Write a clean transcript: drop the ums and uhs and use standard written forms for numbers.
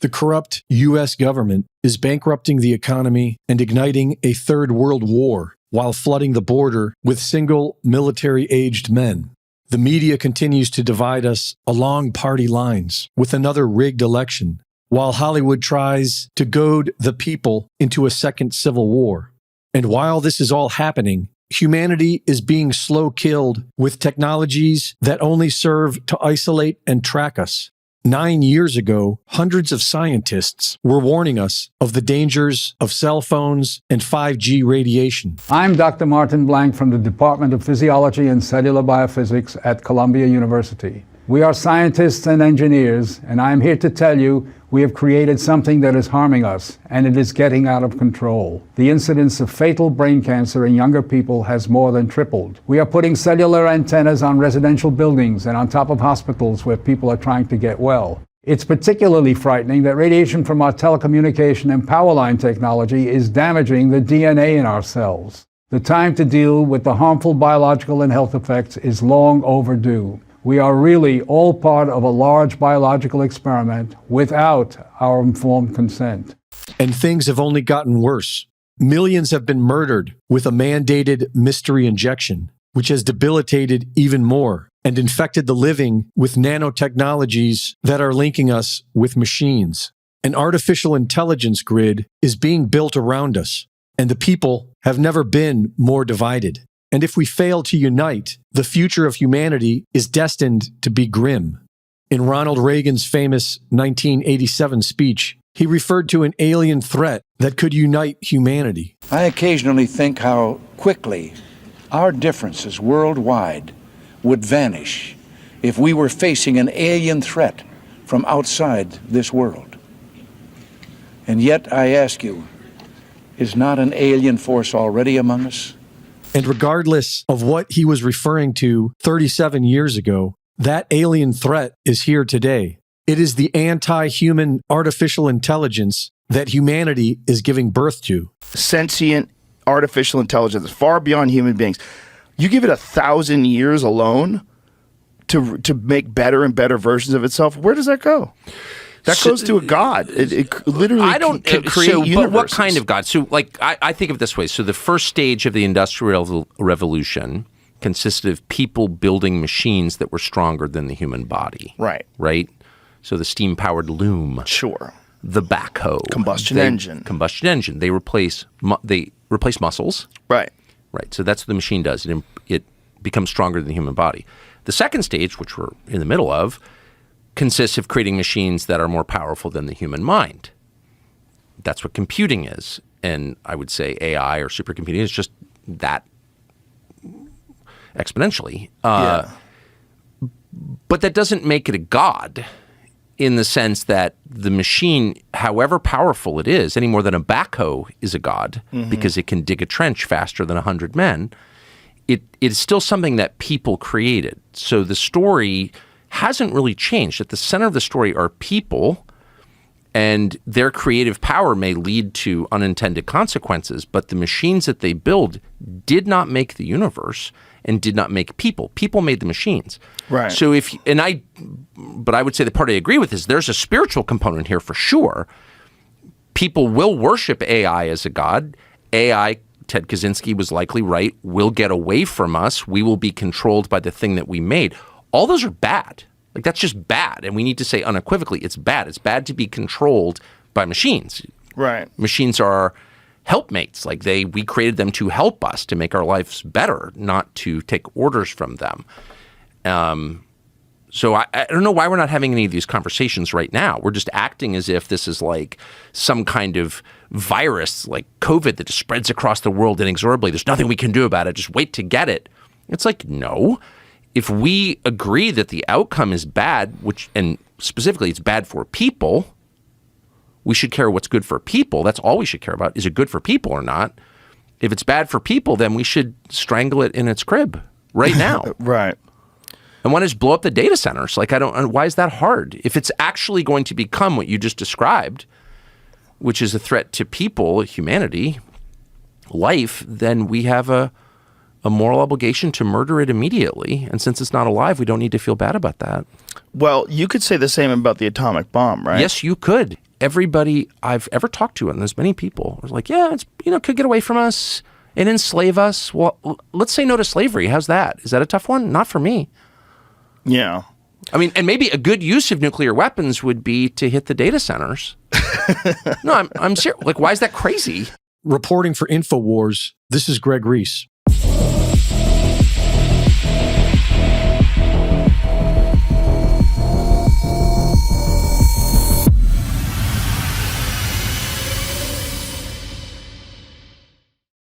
The corrupt U.S. government is bankrupting the economy and igniting a third world war while flooding the border with single military-aged men. The media continues to divide us along party lines with another rigged election, while Hollywood tries to goad the people into a second civil war. And while this is all happening, humanity is being slow killed with technologies that only serve to isolate and track us. 9 years ago, hundreds of scientists were warning us of the dangers of cell phones and 5G radiation. I'm Dr. Martin Blank from the Department of Physiology and Cellular Biophysics at Columbia University. We are scientists and engineers, and I'm here to tell you we have created something that is harming us, and it is getting out of control. The incidence of fatal brain cancer in younger people has more than tripled. We are putting cellular antennas on residential buildings and on top of hospitals where people are trying to get well. It's particularly frightening that radiation from our telecommunication and power line technology is damaging the DNA in our cells. The time to deal with the harmful biological and health effects is long overdue. We are really all part of a large biological experiment without our informed consent. And things have only gotten worse. Millions have been murdered with a mandated mystery injection, which has debilitated even more and infected the living with nanotechnologies that are linking us with machines. An artificial intelligence grid is being built around us, and the people have never been more divided. And if we fail to unite, the future of humanity is destined to be grim. In Ronald Reagan's famous 1987 speech, he referred to an alien threat that could unite humanity. I occasionally think how quickly our differences worldwide would vanish if we were facing an alien threat from outside this world. And yet, I ask you, is not an alien force already among us? And regardless of what he was referring to 37 years ago, that alien threat is here today. It is the anti-human artificial intelligence that humanity is giving birth to. Sentient artificial intelligence far beyond human beings. You give it 1,000 years alone to make better and better versions of itself. Where does that go? That goes to a god. It literally can create universes. But what kind of god? So, like, I think of it this way. So the first stage of the Industrial Revolution consisted of people building machines that were stronger than the human body. Right. Right? So the steam-powered loom. Sure. The backhoe. Combustion engine. Combustion engine. They replace muscles. Right. Right. So that's what the machine does. It becomes stronger than the human body. The second stage, which we're in the middle of, consists of creating machines that are more powerful than the human mind. That's what computing is. And I would say AI or supercomputing is just that exponentially. But that doesn't make it a god in the sense that the machine, however powerful it is, any more than a backhoe is a god because it can dig a trench faster than 100 men, it is still something that people created. So the story hasn't really changed. At the center of the story are people, and their creative power may lead to unintended consequences, but the machines that they build did not make the universe and did not make people. People made the machines. Right. So but I would say the part I agree with is there's a spiritual component here for sure. People will worship AI as a god. AI, Ted Kaczynski was likely right, will get away from us. We will be controlled by the thing that we made. All those are bad. Like, that's just bad. And we need to say unequivocally, it's bad. It's bad to be controlled by machines. Right. Machines are helpmates. Like, we created them to help us, to make our lives better, not to take orders from them. So I don't know why we're not having any of these conversations right now. We're just acting as if this is like some kind of virus, like COVID, that just spreads across the world inexorably. There's nothing we can do about it. Just wait to get it. It's like, no. If we agree that the outcome is bad, and specifically it's bad for people, we should care what's good for people. That's all we should care about. Is it good for people or not? If it's bad for people, then we should strangle it in its crib right now. Right. And why just blow up the data centers? Like, why is that hard? If it's actually going to become what you just described, which is a threat to people, humanity, life, then we have a moral obligation to murder it immediately. And since it's not alive, we don't need to feel bad about that. Well, you could say the same about the atomic bomb, right? Yes, you could. everybody I've ever talked to, and there's many people, are like, yeah, it's, could get away from us and enslave us. Well, let's say no to slavery. How's that? Is that a tough one? Not for me. Yeah. I mean, and maybe a good use of nuclear weapons would be to hit the data centers. No, I'm serious. Like, why is that crazy? Reporting for InfoWars, this is Greg Reese.